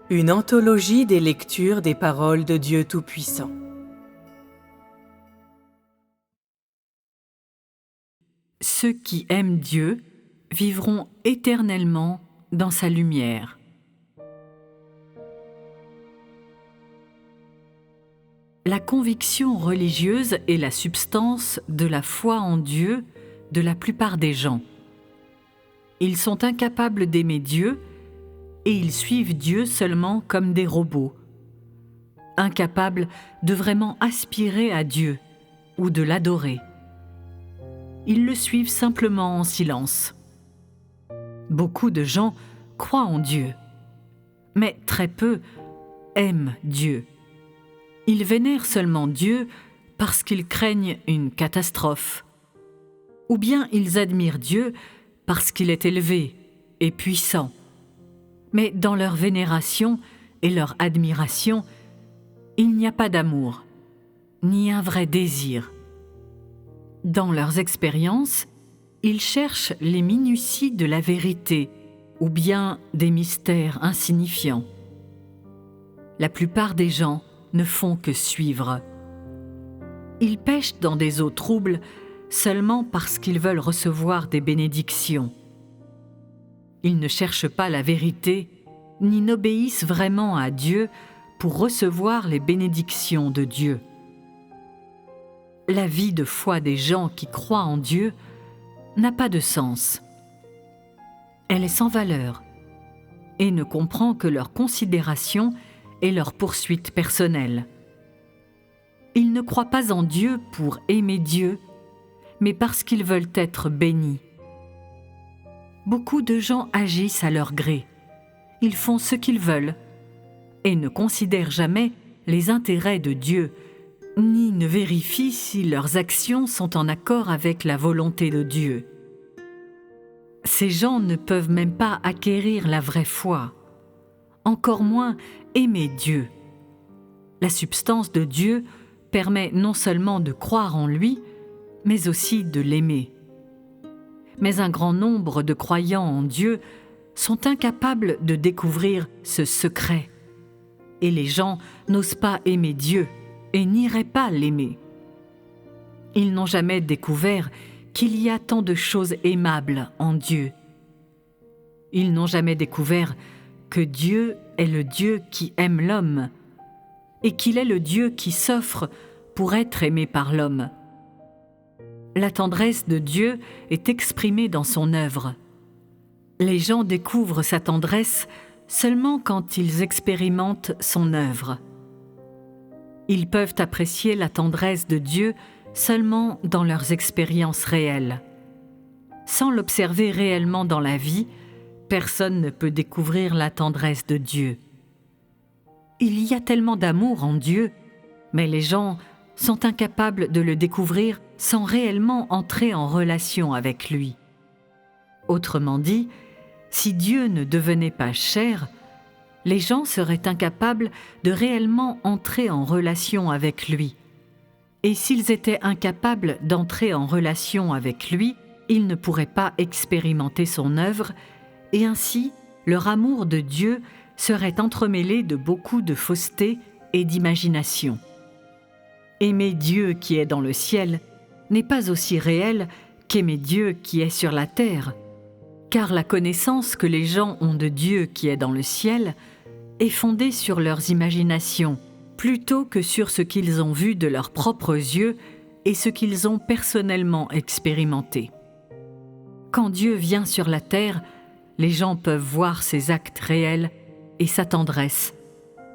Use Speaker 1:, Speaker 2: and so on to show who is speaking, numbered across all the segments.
Speaker 1: Une anthologie des lectures des paroles de Dieu Tout-Puissant.
Speaker 2: Ceux qui aiment Dieu vivront éternellement dans sa lumière. La conviction religieuse est la substance de la foi en Dieu de la plupart des gens. Ils sont incapables d'aimer Dieu et ils suivent Dieu seulement comme des robots, incapables de vraiment aspirer à Dieu ou de l'adorer. Ils le suivent simplement en silence. Beaucoup de gens croient en Dieu, mais très peu aiment Dieu. Ils vénèrent seulement Dieu parce qu'ils craignent une catastrophe, ou bien ils admirent Dieu parce qu'il est élevé et puissant. Mais dans leur vénération et leur admiration, il n'y a pas d'amour, ni un vrai désir. Dans leurs expériences, ils cherchent les minuties de la vérité ou bien des mystères insignifiants. La plupart des gens ne font que suivre. Ils pêchent dans des eaux troubles seulement parce qu'ils veulent recevoir des bénédictions. Ils ne cherchent pas la vérité, ni n'obéissent vraiment à Dieu pour recevoir les bénédictions de Dieu. La vie de foi des gens qui croient en Dieu n'a pas de sens. Elle est sans valeur et ne comprend que leur considération et leur poursuite personnelle. Ils ne croient pas en Dieu pour aimer Dieu, mais parce qu'ils veulent être bénis. Beaucoup de gens agissent à leur gré. Ils font ce qu'ils veulent et ne considèrent jamais les intérêts de Dieu, ni ne vérifient si leurs actions sont en accord avec la volonté de Dieu. Ces gens ne peuvent même pas acquérir la vraie foi, encore moins aimer Dieu. La substance de Dieu permet non seulement de croire en lui, mais aussi de l'aimer. Mais un grand nombre de croyants en Dieu sont incapables de découvrir ce secret. Et les gens n'osent pas aimer Dieu et n'iraient pas l'aimer. Ils n'ont jamais découvert qu'il y a tant de choses aimables en Dieu. Ils n'ont jamais découvert que Dieu est le Dieu qui aime l'homme et qu'il est le Dieu qui s'offre pour être aimé par l'homme. La tendresse de Dieu est exprimée dans son œuvre. Les gens découvrent sa tendresse seulement quand ils expérimentent son œuvre. Ils peuvent apprécier la tendresse de Dieu seulement dans leurs expériences réelles. Sans l'observer réellement dans la vie, personne ne peut découvrir la tendresse de Dieu. Il y a tellement d'amour en Dieu, mais les gens sont incapables de le découvrir sans réellement entrer en relation avec lui. Autrement dit, si Dieu ne devenait pas chair, les gens seraient incapables de réellement entrer en relation avec lui. Et s'ils étaient incapables d'entrer en relation avec lui, ils ne pourraient pas expérimenter son œuvre, et ainsi leur amour de Dieu serait entremêlé de beaucoup de fausseté et d'imagination. Aimer Dieu qui est dans le ciel n'est pas aussi réel qu'aimer Dieu qui est sur la terre, car la connaissance que les gens ont de Dieu qui est dans le ciel est fondée sur leurs imaginations, plutôt que sur ce qu'ils ont vu de leurs propres yeux et ce qu'ils ont personnellement expérimenté. Quand Dieu vient sur la terre, les gens peuvent voir ses actes réels et sa tendresse,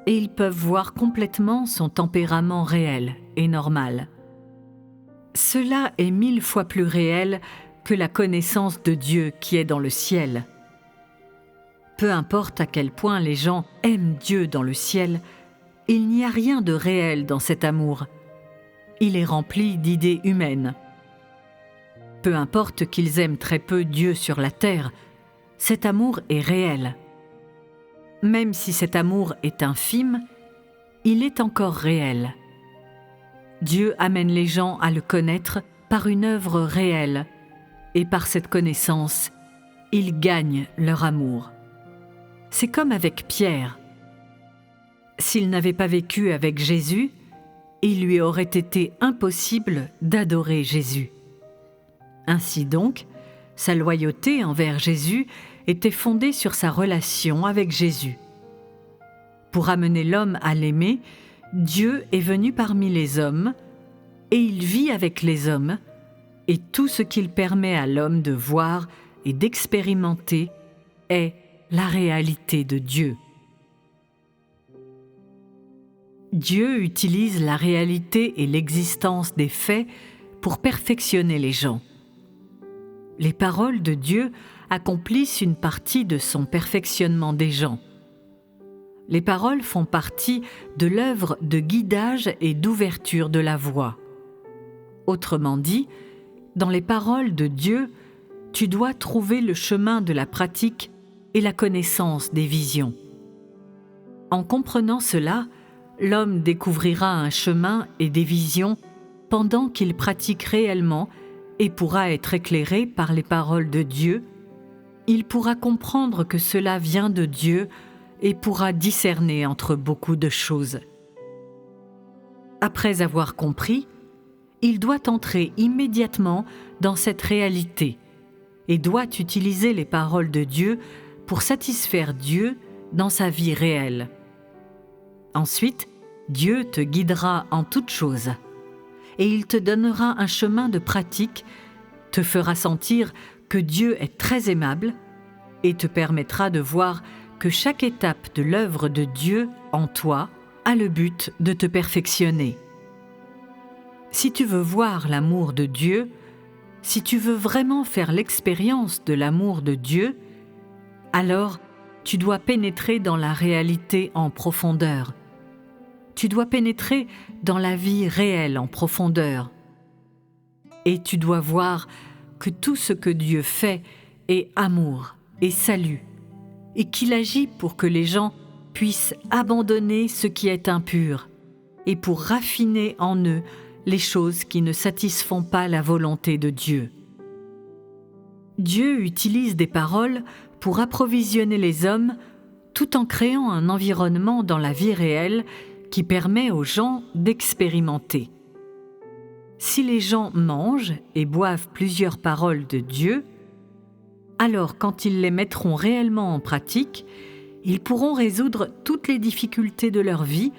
Speaker 2: et ils peuvent voir complètement son tempérament réel et normal. Cela est 1000 fois plus réel que la connaissance de Dieu qui est dans le ciel. Peu importe à quel point les gens aiment Dieu dans le ciel, il n'y a rien de réel dans cet amour. Il est rempli d'idées humaines. Peu importe qu'ils aiment très peu Dieu sur la terre, cet amour est réel. Même si cet amour est infime, il est encore réel. Dieu amène les gens à le connaître par une œuvre réelle, et par cette connaissance, ils gagnent leur amour. C'est comme avec Pierre. S'il n'avait pas vécu avec Jésus, il lui aurait été impossible d'adorer Jésus. Ainsi donc, sa loyauté envers Jésus était fondée sur sa relation avec Jésus. Pour amener l'homme à l'aimer, Dieu est venu parmi les hommes, et il vit avec les hommes, et tout ce qu'il permet à l'homme de voir et d'expérimenter est la réalité de Dieu. Dieu utilise la réalité et l'existence des faits pour perfectionner les gens. Les paroles de Dieu accomplissent une partie de son perfectionnement des gens. Les paroles font partie de l'œuvre de guidage et d'ouverture de la voie. Autrement dit, dans les paroles de Dieu, tu dois trouver le chemin de la pratique et la connaissance des visions. En comprenant cela, l'homme découvrira un chemin et des visions pendant qu'il pratique réellement et pourra être éclairé par les paroles de Dieu. Il pourra comprendre que cela vient de Dieu et pourra discerner entre beaucoup de choses. Après avoir compris, il doit entrer immédiatement dans cette réalité et doit utiliser les paroles de Dieu pour satisfaire Dieu dans sa vie réelle. Ensuite, Dieu te guidera en toutes choses et il te donnera un chemin de pratique, te fera sentir que Dieu est très aimable et te permettra de voir que chaque étape de l'œuvre de Dieu en toi a le but de te perfectionner. Si tu veux voir l'amour de Dieu, si tu veux vraiment faire l'expérience de l'amour de Dieu, alors tu dois pénétrer dans la réalité en profondeur. Tu dois pénétrer dans la vie réelle en profondeur. Et tu dois voir que tout ce que Dieu fait est amour et salut, et qu'il agit pour que les gens puissent abandonner ce qui est impur, et pour raffiner en eux les choses qui ne satisfont pas la volonté de Dieu. Dieu utilise des paroles pour approvisionner les hommes tout en créant un environnement dans la vie réelle qui permet aux gens d'expérimenter. Si les gens mangent et boivent plusieurs paroles de Dieu, alors quand ils les mettront réellement en pratique, ils pourront résoudre toutes les difficultés de leur vie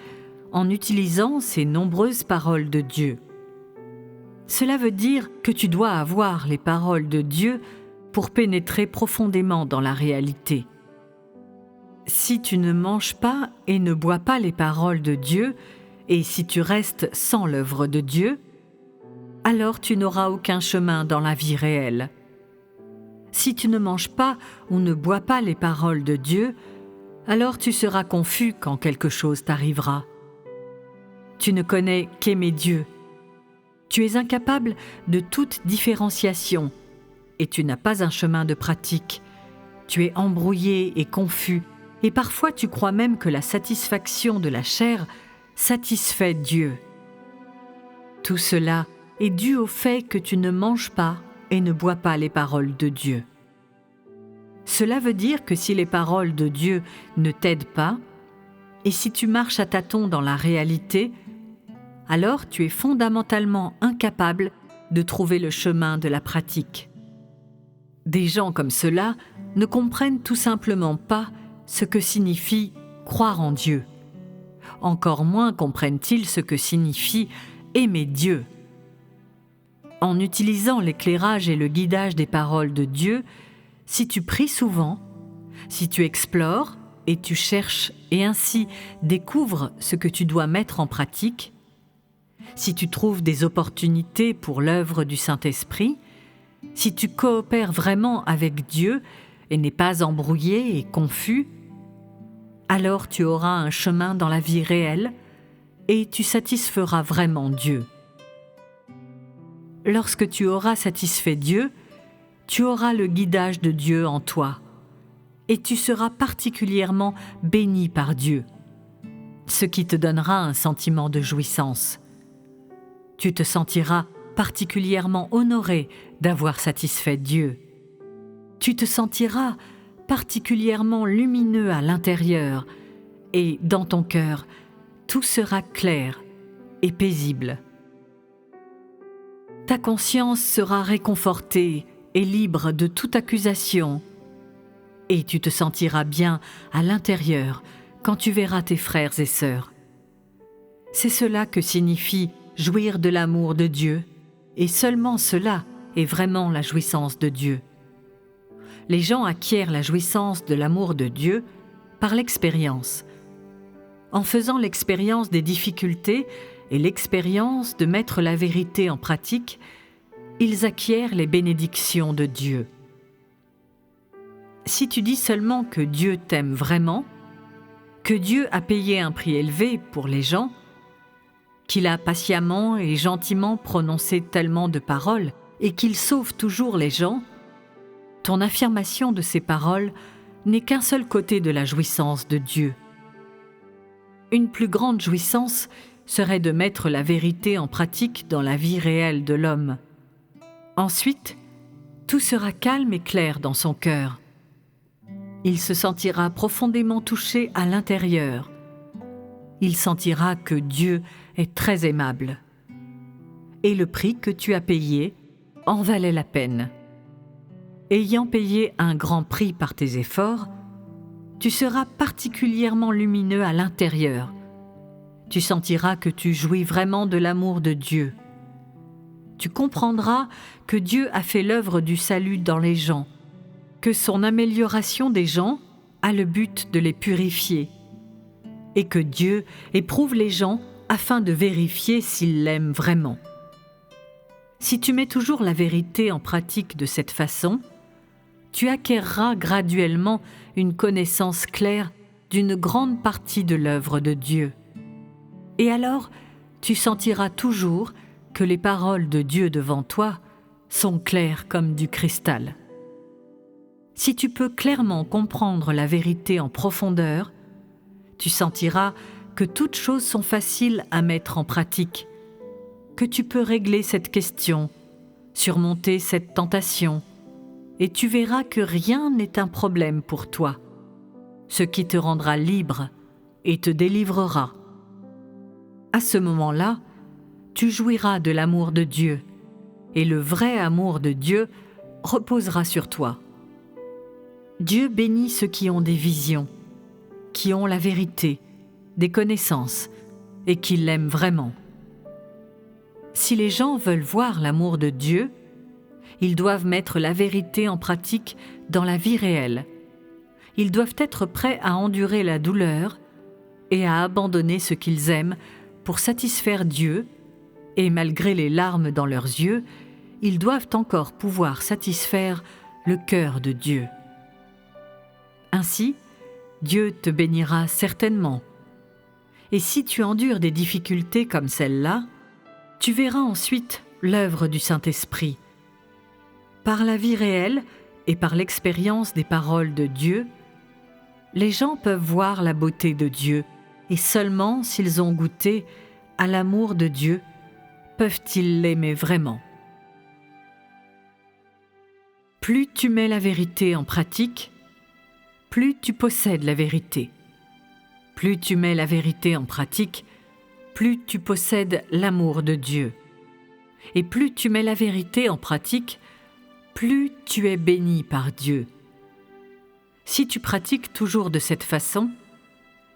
Speaker 2: en utilisant ces nombreuses paroles de Dieu. Cela veut dire que tu dois avoir les paroles de Dieu pour pénétrer profondément dans la réalité. Si tu ne manges pas et ne bois pas les paroles de Dieu, et si tu restes sans l'œuvre de Dieu, alors tu n'auras aucun chemin dans la vie réelle. Si tu ne manges pas ou ne bois pas les paroles de Dieu, alors tu seras confus quand quelque chose t'arrivera. Tu ne connais qu'aimer Dieu. Tu es incapable de toute différenciation et tu n'as pas un chemin de pratique. Tu es embrouillé et confus et parfois tu crois même que la satisfaction de la chair satisfait Dieu. Tout cela est dû au fait que tu ne manges pas et ne bois pas les paroles de Dieu. Cela veut dire que si les paroles de Dieu ne t'aident pas, et si tu marches à tâtons dans la réalité, alors tu es fondamentalement incapable de trouver le chemin de la pratique. Des gens comme cela ne comprennent tout simplement pas ce que signifie croire en Dieu. Encore moins comprennent-ils ce que signifie aimer Dieu. En utilisant l'éclairage et le guidage des paroles de Dieu, si tu pries souvent, si tu explores et tu cherches et ainsi découvres ce que tu dois mettre en pratique, si tu trouves des opportunités pour l'œuvre du Saint-Esprit, si tu coopères vraiment avec Dieu et n'es pas embrouillé et confus, alors tu auras un chemin dans la vie réelle et tu satisferas vraiment Dieu. Lorsque tu auras satisfait Dieu, tu auras le guidage de Dieu en toi et tu seras particulièrement béni par Dieu, ce qui te donnera un sentiment de jouissance. Tu te sentiras particulièrement honoré d'avoir satisfait Dieu. Tu te sentiras particulièrement lumineux à l'intérieur et dans ton cœur, tout sera clair et paisible. Ta conscience sera réconfortée et libre de toute accusation, et tu te sentiras bien à l'intérieur quand tu verras tes frères et sœurs. C'est cela que signifie jouir de l'amour de Dieu, et seulement cela est vraiment la jouissance de Dieu. Les gens acquièrent la jouissance de l'amour de Dieu par l'expérience. En faisant l'expérience des difficultés et l'expérience de mettre la vérité en pratique, ils acquièrent les bénédictions de Dieu. Si tu dis seulement que Dieu t'aime vraiment, que Dieu a payé un prix élevé pour les gens, qu'il a patiemment et gentiment prononcé tellement de paroles et qu'il sauve toujours les gens, ton affirmation de ces paroles n'est qu'un seul côté de la jouissance de Dieu. Une plus grande jouissance serait de mettre la vérité en pratique dans la vie réelle de l'homme. Ensuite, tout sera calme et clair dans son cœur. Il se sentira profondément touché à l'intérieur. Il sentira que Dieu est très aimable. Et le prix que tu as payé en valait la peine. Ayant payé un grand prix par tes efforts, tu seras particulièrement lumineux à l'intérieur. Tu sentiras que tu jouis vraiment de l'amour de Dieu. Tu comprendras que Dieu a fait l'œuvre du salut dans les gens, que son amélioration des gens a le but de les purifier, et que Dieu éprouve les gens afin de vérifier s'ils l'aiment vraiment. Si tu mets toujours la vérité en pratique de cette façon, tu acquerras graduellement une connaissance claire d'une grande partie de l'œuvre de Dieu. Et alors, tu sentiras toujours que les paroles de Dieu devant toi sont claires comme du cristal. Si tu peux clairement comprendre la vérité en profondeur, tu sentiras que toutes choses sont faciles à mettre en pratique, que tu peux régler cette question, surmonter cette tentation, et tu verras que rien n'est un problème pour toi, ce qui te rendra libre et te délivrera. À ce moment-là, tu jouiras de l'amour de Dieu, et le vrai amour de Dieu reposera sur toi. Dieu bénit ceux qui ont des visions, qui ont la vérité, des connaissances, et qui l'aiment vraiment. Si les gens veulent voir l'amour de Dieu, ils doivent mettre la vérité en pratique dans la vie réelle. Ils doivent être prêts à endurer la douleur et à abandonner ce qu'ils aiment pour satisfaire Dieu, et malgré les larmes dans leurs yeux, ils doivent encore pouvoir satisfaire le cœur de Dieu. Ainsi, Dieu te bénira certainement. Et si tu endures des difficultés comme celle-là, tu verras ensuite l'œuvre du Saint-Esprit. Par la vie réelle et par l'expérience des paroles de Dieu, les gens peuvent voir la beauté de Dieu, et seulement s'ils ont goûté à l'amour de Dieu, peuvent-ils l'aimer vraiment. Plus tu mets la vérité en pratique, plus tu possèdes la vérité. Plus tu mets la vérité en pratique, plus tu possèdes l'amour de Dieu. Et plus tu mets la vérité en pratique, plus tu es béni par Dieu. Si tu pratiques toujours de cette façon,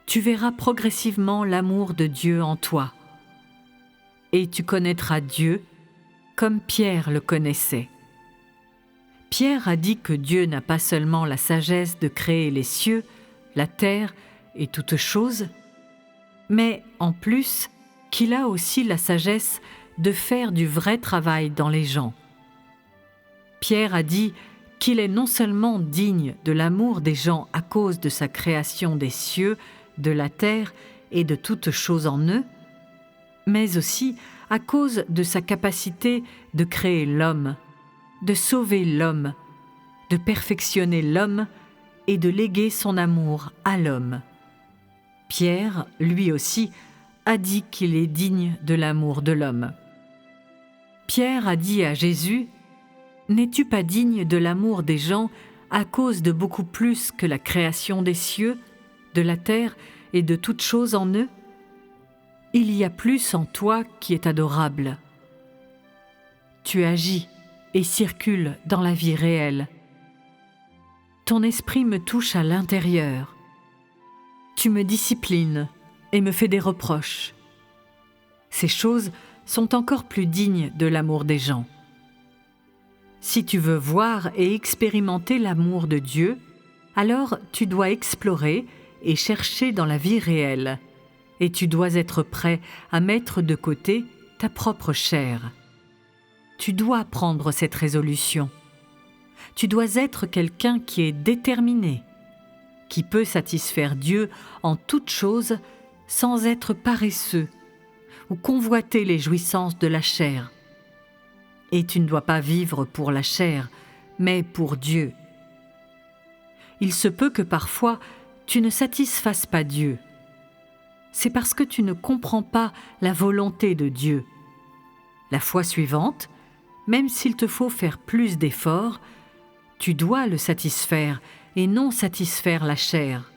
Speaker 2: tu verras progressivement l'amour de Dieu en toi. Et tu connaîtras Dieu comme Pierre le connaissait. Pierre a dit que Dieu n'a pas seulement la sagesse de créer les cieux, la terre et toutes choses, mais en plus qu'il a aussi la sagesse de faire du vrai travail dans les gens. Pierre a dit qu'il est non seulement digne de l'amour des gens à cause de sa création des cieux, de la terre et de toutes choses en eux, mais aussi à cause de sa capacité de créer l'homme, de sauver l'homme, de perfectionner l'homme et de léguer son amour à l'homme. Pierre, lui aussi, a dit qu'il est digne de l'amour de l'homme. Pierre a dit à Jésus : « N'es-tu pas digne de l'amour des gens à cause de beaucoup plus que la création des cieux, de la terre et de toutes choses en eux, il y a plus en toi qui est adorable. Tu agis et circules dans la vie réelle. Ton esprit me touche à l'intérieur. Tu me disciplines et me fais des reproches. Ces choses sont encore plus dignes de l'amour des gens. Si tu veux voir et expérimenter l'amour de Dieu, alors tu dois explorer et chercher dans la vie réelle, et tu dois être prêt à mettre de côté ta propre chair. Tu dois prendre cette résolution. Tu dois être quelqu'un qui est déterminé, qui peut satisfaire Dieu en toutes choses sans être paresseux ou convoiter les jouissances de la chair. Et tu ne dois pas vivre pour la chair, mais pour Dieu. Il se peut que parfois tu ne satisfasses pas Dieu. C'est parce que tu ne comprends pas la volonté de Dieu. La fois suivante, même s'il te faut faire plus d'efforts, tu dois le satisfaire et non satisfaire la chair.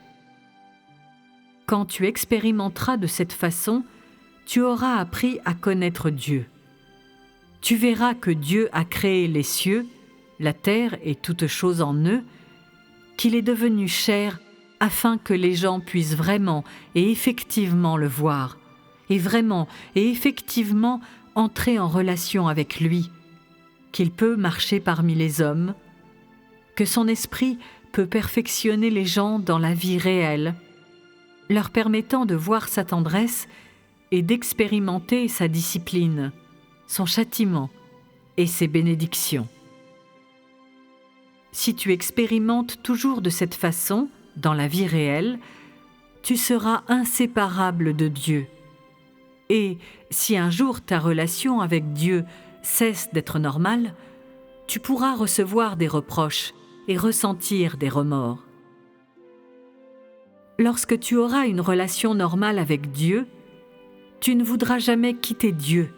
Speaker 2: Quand tu expérimenteras de cette façon, tu auras appris à connaître Dieu. Tu verras que Dieu a créé les cieux, la terre et toutes choses en eux, qu'il est devenu chair afin que les gens puissent vraiment et effectivement le voir, et vraiment et effectivement entrer en relation avec lui, qu'il peut marcher parmi les hommes, que son esprit peut perfectionner les gens dans la vie réelle, leur permettant de voir sa tendresse et d'expérimenter sa discipline, son châtiment et ses bénédictions. Si tu expérimentes toujours de cette façon, dans la vie réelle, tu seras inséparable de Dieu. Et si un jour ta relation avec Dieu cesse d'être normale, tu pourras recevoir des reproches et ressentir des remords. Lorsque tu auras une relation normale avec Dieu, tu ne voudras jamais quitter Dieu.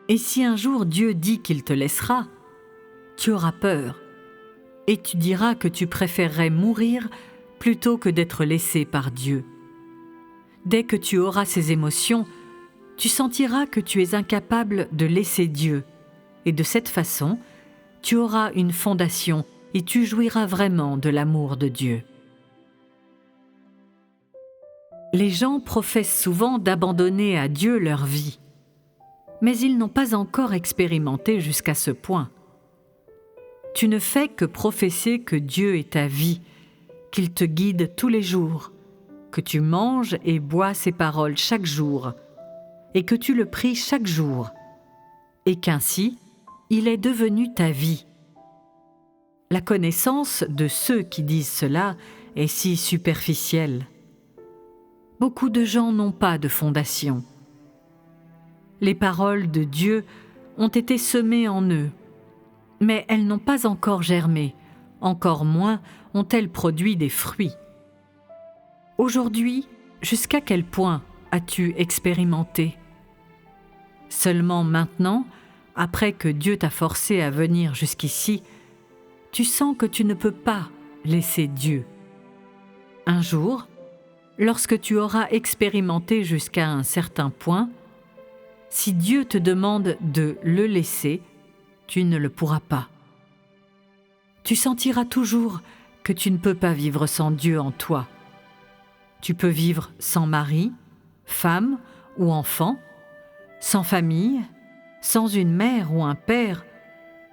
Speaker 2: Et si un jour Dieu dit qu'il te laissera, tu auras peur et tu diras que tu préférerais mourir plutôt que d'être laissé par Dieu. Dès que tu auras ces émotions, tu sentiras que tu es incapable de laisser Dieu, et de cette façon, tu auras une fondation et tu jouiras vraiment de l'amour de Dieu. Les gens professent souvent d'abandonner à Dieu leur vie, mais ils n'ont pas encore expérimenté jusqu'à ce point. Tu ne fais que professer que Dieu est ta vie, qu'il te guide tous les jours, que tu manges et bois ses paroles chaque jour, et que tu le pries chaque jour, et qu'ainsi, il est devenu ta vie. La connaissance de ceux qui disent cela est si superficielle. Beaucoup de gens n'ont pas de fondation. Les paroles de Dieu ont été semées en eux, mais elles n'ont pas encore germé, encore moins ont-elles produit des fruits. Aujourd'hui, jusqu'à quel point as-tu expérimenté ? Seulement maintenant, après que Dieu t'a forcé à venir jusqu'ici, tu sens que tu ne peux pas laisser Dieu. Un jour, lorsque tu auras expérimenté jusqu'à un certain point, si Dieu te demande de le laisser, tu ne le pourras pas. Tu sentiras toujours que tu ne peux pas vivre sans Dieu en toi. Tu peux vivre sans mari, femme ou enfant, sans famille, sans une mère ou un père,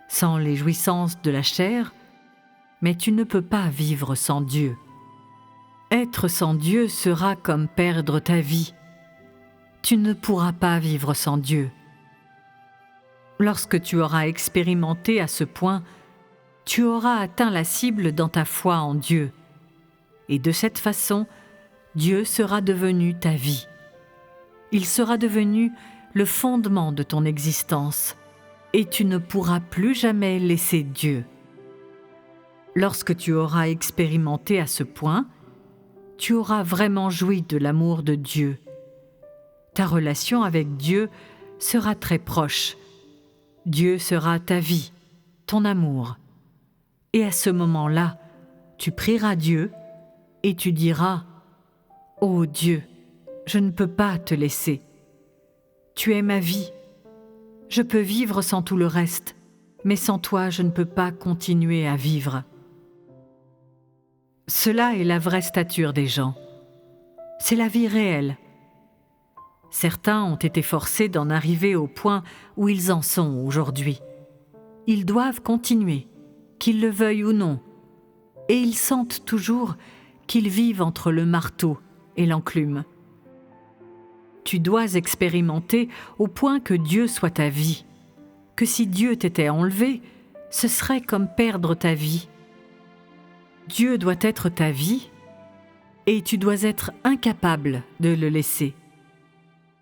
Speaker 2: sans les jouissances de la chair, mais tu ne peux pas vivre sans Dieu. Être sans Dieu sera comme perdre ta vie. Tu ne pourras pas vivre sans Dieu. Lorsque tu auras expérimenté à ce point, tu auras atteint la cible dans ta foi en Dieu. Et de cette façon, Dieu sera devenu ta vie. Il sera devenu le fondement de ton existence, et tu ne pourras plus jamais laisser Dieu. Lorsque tu auras expérimenté à ce point, tu auras vraiment joui de l'amour de Dieu. Ta relation avec Dieu sera très proche. Dieu sera ta vie, ton amour. Et à ce moment-là, tu prieras Dieu et tu diras « Ô Dieu, je ne peux pas te laisser. Tu es ma vie. Je peux vivre sans tout le reste, mais sans toi, je ne peux pas continuer à vivre. Cela est la vraie stature des gens. C'est la vie réelle. Certains ont été forcés d'en arriver au point où ils en sont aujourd'hui. Ils doivent continuer, qu'ils le veuillent ou non, et ils sentent toujours qu'ils vivent entre le marteau et l'enclume. Tu dois expérimenter au point que Dieu soit ta vie, que si Dieu t'était enlevé, ce serait comme perdre ta vie. Dieu doit être ta vie et tu dois être incapable de le laisser.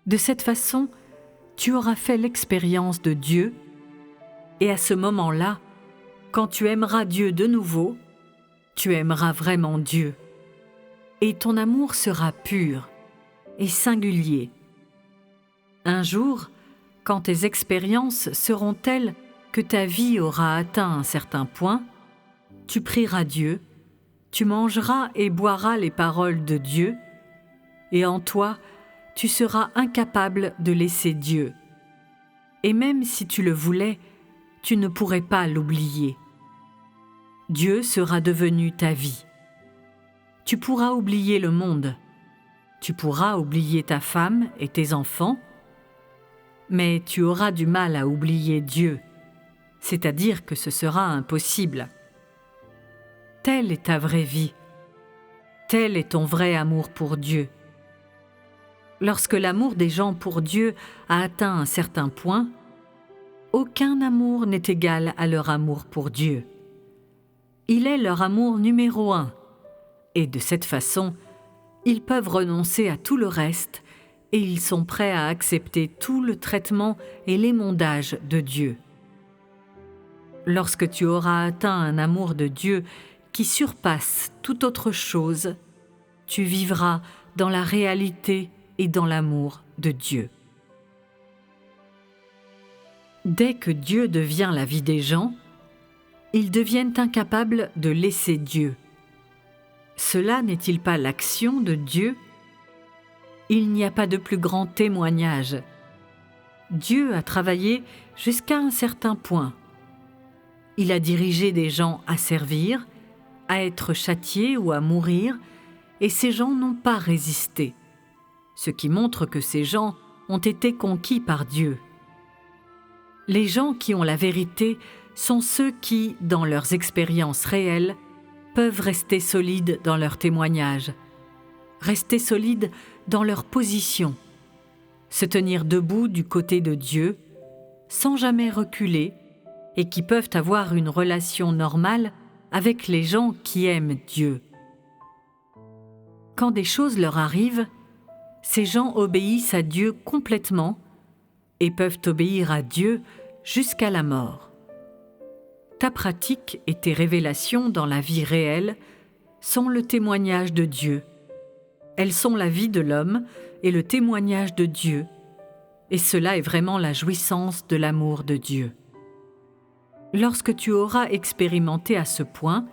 Speaker 2: De cette façon, tu auras fait l'expérience de Dieu et à ce moment-là, quand tu aimeras Dieu de nouveau, tu aimeras vraiment Dieu et ton amour sera pur et singulier. Un jour, quand tes expériences seront telles que ta vie aura atteint un certain point, tu prieras Dieu, tu mangeras et boiras les paroles de Dieu, et en toi, tu seras incapable de laisser Dieu. Et même si tu le voulais, tu ne pourrais pas l'oublier. Dieu sera devenu ta vie. Tu pourras oublier le monde, tu pourras oublier ta femme et tes enfants, mais tu auras du mal à oublier Dieu, c'est-à-dire que ce sera impossible. Telle est ta vraie vie, tel est ton vrai amour pour Dieu. Lorsque l'amour des gens pour Dieu a atteint un certain point, aucun amour n'est égal à leur amour pour Dieu. Il est leur amour numéro 1, et de cette façon, ils peuvent renoncer à tout le reste et ils sont prêts à accepter tout le traitement et l'émondage de Dieu. Lorsque tu auras atteint un amour de Dieu qui surpasse toute autre chose, tu vivras dans la réalité et dans l'amour de Dieu. Dès que Dieu devient la vie des gens, ils deviennent incapables de laisser Dieu. Cela n'est-il pas l'action de Dieu ? Il n'y a pas de plus grand témoignage. Dieu a travaillé jusqu'à un certain point. Il a dirigé des gens à servir, à être châtiés ou à mourir, et ces gens n'ont pas résisté, ce qui montre que ces gens ont été conquis par Dieu. Les gens qui ont la vérité sont ceux qui, dans leurs expériences réelles, peuvent rester solides dans leur témoignage, rester solides dans leur position, se tenir debout du côté de Dieu, sans jamais reculer, et qui peuvent avoir une relation normale avec les gens qui aiment Dieu. Quand des choses leur arrivent, ces gens obéissent à Dieu complètement et peuvent obéir à Dieu jusqu'à la mort. Ta pratique et tes révélations dans la vie réelle sont le témoignage de Dieu. Elles sont la vie de l'homme et le témoignage de Dieu, et cela est vraiment la jouissance de l'amour de Dieu. Lorsque tu auras expérimenté à ce point,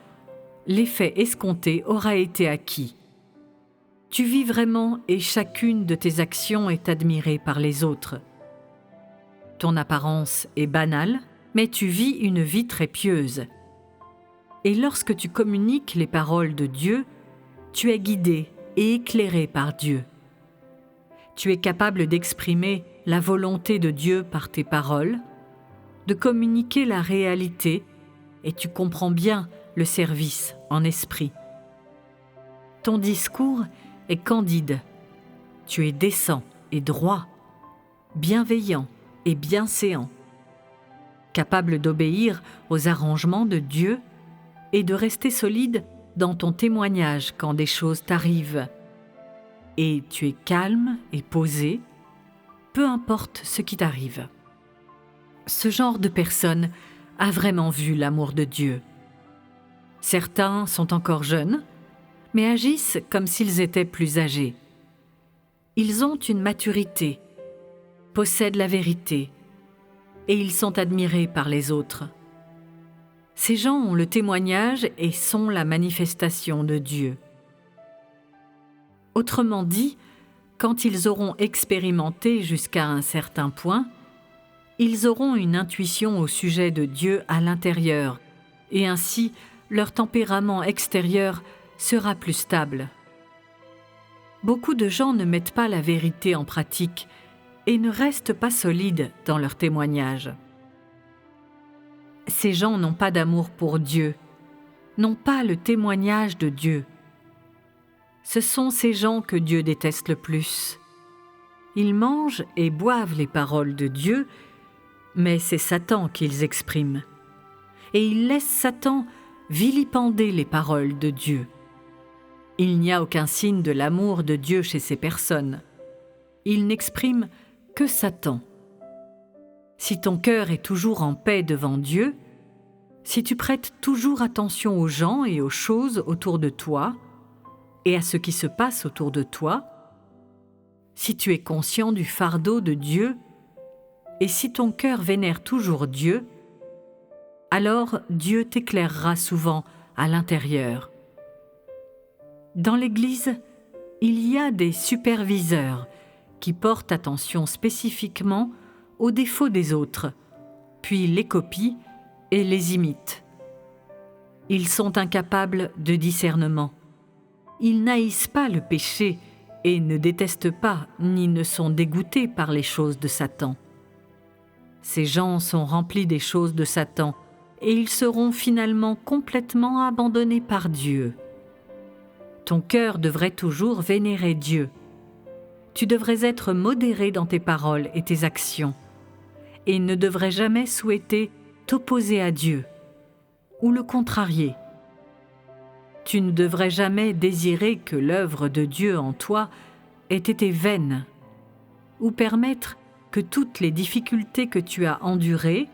Speaker 2: l'effet escompté aura été acquis. Tu vis vraiment et chacune de tes actions est admirée par les autres. Ton apparence est banale, mais tu vis une vie très pieuse. Et lorsque tu communiques les paroles de Dieu, tu es guidé et éclairé par Dieu. Tu es capable d'exprimer la volonté de Dieu par tes paroles, de communiquer la réalité, et tu comprends bien le service en esprit. Ton discours est candide, tu es décent et droit, bienveillant et bienséant, capable d'obéir aux arrangements de Dieu et de rester solide dans ton témoignage quand des choses t'arrivent. Et tu es calme et posé, peu importe ce qui t'arrive. Ce genre de personne a vraiment vu l'amour de Dieu. Certains sont encore jeunes, mais agissent comme s'ils étaient plus âgés. Ils ont une maturité, possèdent la vérité, et ils sont admirés par les autres. Ces gens ont le témoignage et sont la manifestation de Dieu. Autrement dit, quand ils auront expérimenté jusqu'à un certain point, ils auront une intuition au sujet de Dieu à l'intérieur, et ainsi leur tempérament extérieur sera plus stable. Beaucoup de gens ne mettent pas la vérité en pratique et ne restent pas solides dans leur témoignage. Ces gens n'ont pas d'amour pour Dieu, n'ont pas le témoignage de Dieu. Ce sont ces gens que Dieu déteste le plus. Ils mangent et boivent les paroles de Dieu, mais c'est Satan qu'ils expriment. Et ils laissent Satan vilipender les paroles de Dieu. Il n'y a aucun signe de l'amour de Dieu chez ces personnes. Ils n'expriment que Satan. Si ton cœur est toujours en paix devant Dieu, si tu prêtes toujours attention aux gens et aux choses autour de toi, et à ce qui se passe autour de toi, si tu es conscient du fardeau de Dieu, et si ton cœur vénère toujours Dieu, alors Dieu t'éclairera souvent à l'intérieur. Dans l'Église, il y a des superviseurs qui portent attention spécifiquement aux défauts des autres, puis les copient et les imitent. Ils sont incapables de discernement. Ils n'haïssent pas le péché et ne détestent pas ni ne sont dégoûtés par les choses de Satan. Ces gens sont remplis des choses de Satan et ils seront finalement complètement abandonnés par Dieu. Ton cœur devrait toujours vénérer Dieu. Tu devrais être modéré dans tes paroles et tes actions et ne devrais jamais souhaiter t'opposer à Dieu ou le contrarier. Tu ne devrais jamais désirer que l'œuvre de Dieu en toi ait été vaine ou permettre que toutes les difficultés que tu as endurées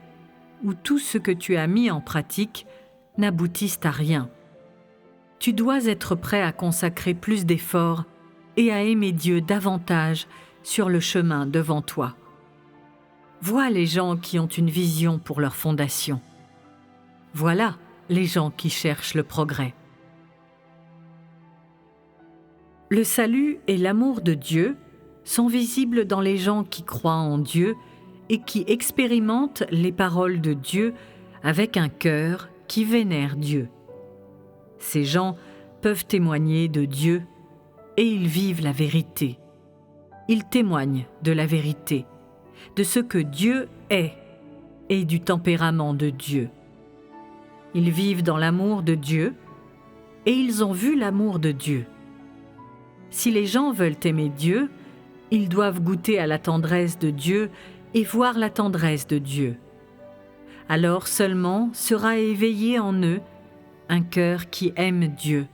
Speaker 2: ou tout ce que tu as mis en pratique n'aboutissent à rien. Tu dois être prêt à consacrer plus d'efforts et à aimer Dieu davantage sur le chemin devant toi. Vois les gens qui ont une vision pour leur fondation. Voilà les gens qui cherchent le progrès. Le salut et l'amour de Dieu sont visibles dans les gens qui croient en Dieu et qui expérimentent les paroles de Dieu avec un cœur qui vénère Dieu. Ces gens peuvent témoigner de Dieu et ils vivent la vérité. Ils témoignent de la vérité, de ce que Dieu est et du tempérament de Dieu. Ils vivent dans l'amour de Dieu et ils ont vu l'amour de Dieu. Si les gens veulent aimer Dieu, ils doivent goûter à la tendresse de Dieu et voir la tendresse de Dieu. Alors seulement sera éveillé en eux un cœur qui aime Dieu,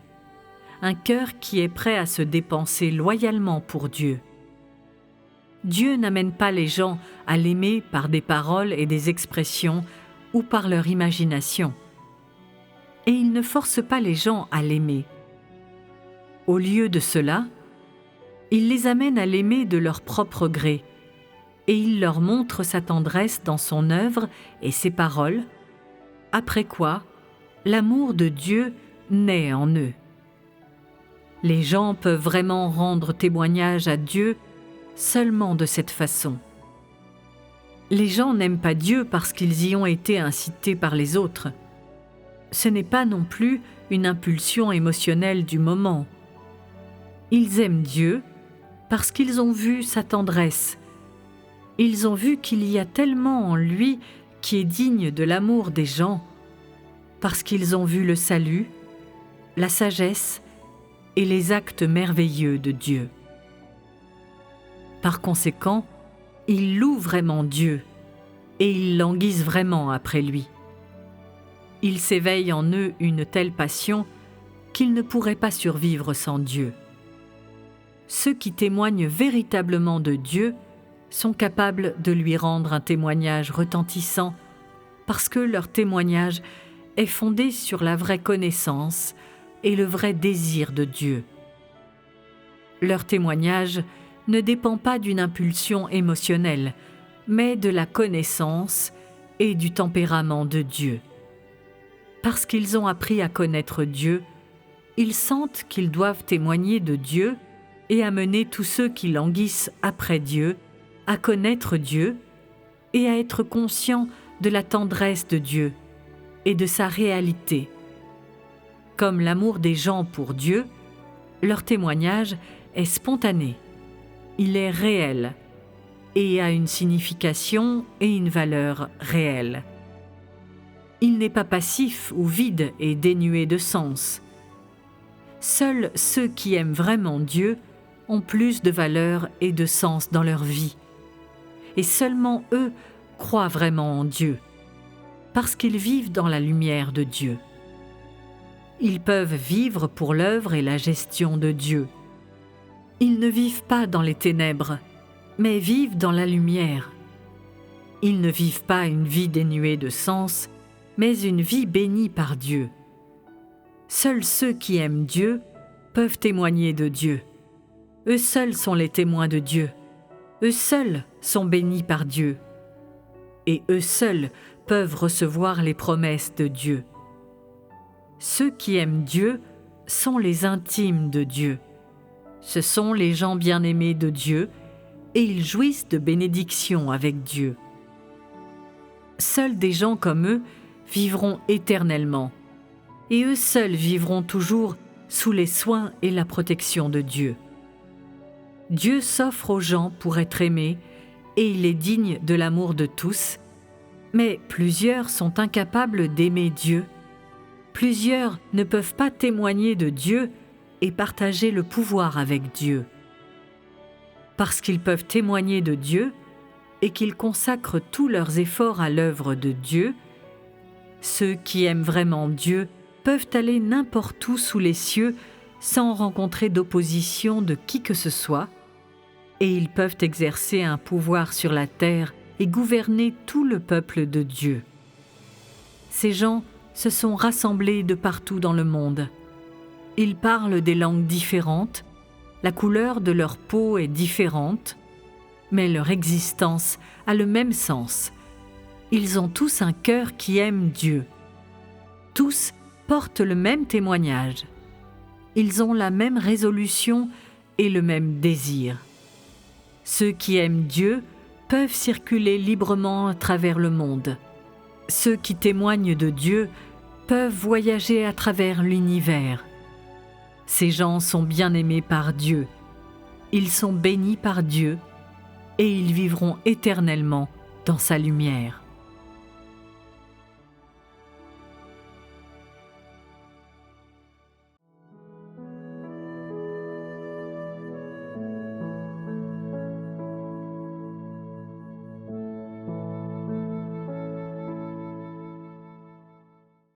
Speaker 2: un cœur qui est prêt à se dépenser loyalement pour Dieu. Dieu n'amène pas les gens à l'aimer par des paroles et des expressions ou par leur imagination. Et il ne force pas les gens à l'aimer. Au lieu de cela, il les amène à l'aimer de leur propre gré, et il leur montre sa tendresse dans son œuvre et ses paroles, après quoi l'amour de Dieu naît en eux. Les gens peuvent vraiment rendre témoignage à Dieu seulement de cette façon. Les gens n'aiment pas Dieu parce qu'ils y ont été incités par les autres. Ce n'est pas non plus une impulsion émotionnelle du moment. Ils aiment Dieu parce qu'ils ont vu sa tendresse. Ils ont vu qu'il y a tellement en lui qui est digne de l'amour des gens, parce qu'ils ont vu le salut, la sagesse et les actes merveilleux de Dieu. Par conséquent, ils louent vraiment Dieu et ils languissent vraiment après lui. Il s'éveille en eux une telle passion qu'ils ne pourraient pas survivre sans Dieu. Ceux qui témoignent véritablement de Dieu sont capables de lui rendre un témoignage retentissant parce que leur témoignage est fondé sur la vraie connaissance et le vrai désir de Dieu. Leur témoignage ne dépend pas d'une impulsion émotionnelle, mais de la connaissance et du tempérament de Dieu. Parce qu'ils ont appris à connaître Dieu, ils sentent qu'ils doivent témoigner de Dieu et à mener tous ceux qui languissent après Dieu à connaître Dieu et à être conscients de la tendresse de Dieu et de sa réalité. Comme l'amour des gens pour Dieu, leur témoignage est spontané, il est réel et a une signification et une valeur réelle. Il n'est pas passif ou vide et dénué de sens. Seuls ceux qui aiment vraiment Dieu ont plus de valeur et de sens dans leur vie. Et seulement eux croient vraiment en Dieu, parce qu'ils vivent dans la lumière de Dieu. Ils peuvent vivre pour l'œuvre et la gestion de Dieu. Ils ne vivent pas dans les ténèbres, mais vivent dans la lumière. Ils ne vivent pas une vie dénuée de sens, mais une vie bénie par Dieu. Seuls ceux qui aiment Dieu peuvent témoigner de Dieu. Eux seuls sont les témoins de Dieu. Eux seuls sont bénis par Dieu. Et eux seuls peuvent recevoir les promesses de Dieu. Ceux qui aiment Dieu sont les intimes de Dieu. Ce sont les gens bien-aimés de Dieu et ils jouissent de bénédictions avec Dieu. Seuls des gens comme eux vivront éternellement, et eux seuls vivront toujours sous les soins et la protection de Dieu. Dieu s'offre aux gens pour être aimés, et il est digne de l'amour de tous, mais plusieurs sont incapables d'aimer Dieu. Plusieurs ne peuvent pas témoigner de Dieu et partager le pouvoir avec Dieu. Parce qu'ils peuvent témoigner de Dieu et qu'ils consacrent tous leurs efforts à l'œuvre de Dieu, ceux qui aiment vraiment Dieu peuvent aller n'importe où sous les cieux sans rencontrer d'opposition de qui que ce soit, et ils peuvent exercer un pouvoir sur la terre et gouverner tout le peuple de Dieu. Ces gens se sont rassemblés de partout dans le monde. Ils parlent des langues différentes, la couleur de leur peau est différente, mais leur existence a le même sens. Ils ont tous un cœur qui aime Dieu. Tous portent le même témoignage. Ils ont la même résolution et le même désir. Ceux qui aiment Dieu peuvent circuler librement à travers le monde. Ceux qui témoignent de Dieu peuvent voyager à travers l'univers. Ces gens sont bien aimés par Dieu. Ils sont bénis par Dieu et ils vivront éternellement dans sa lumière.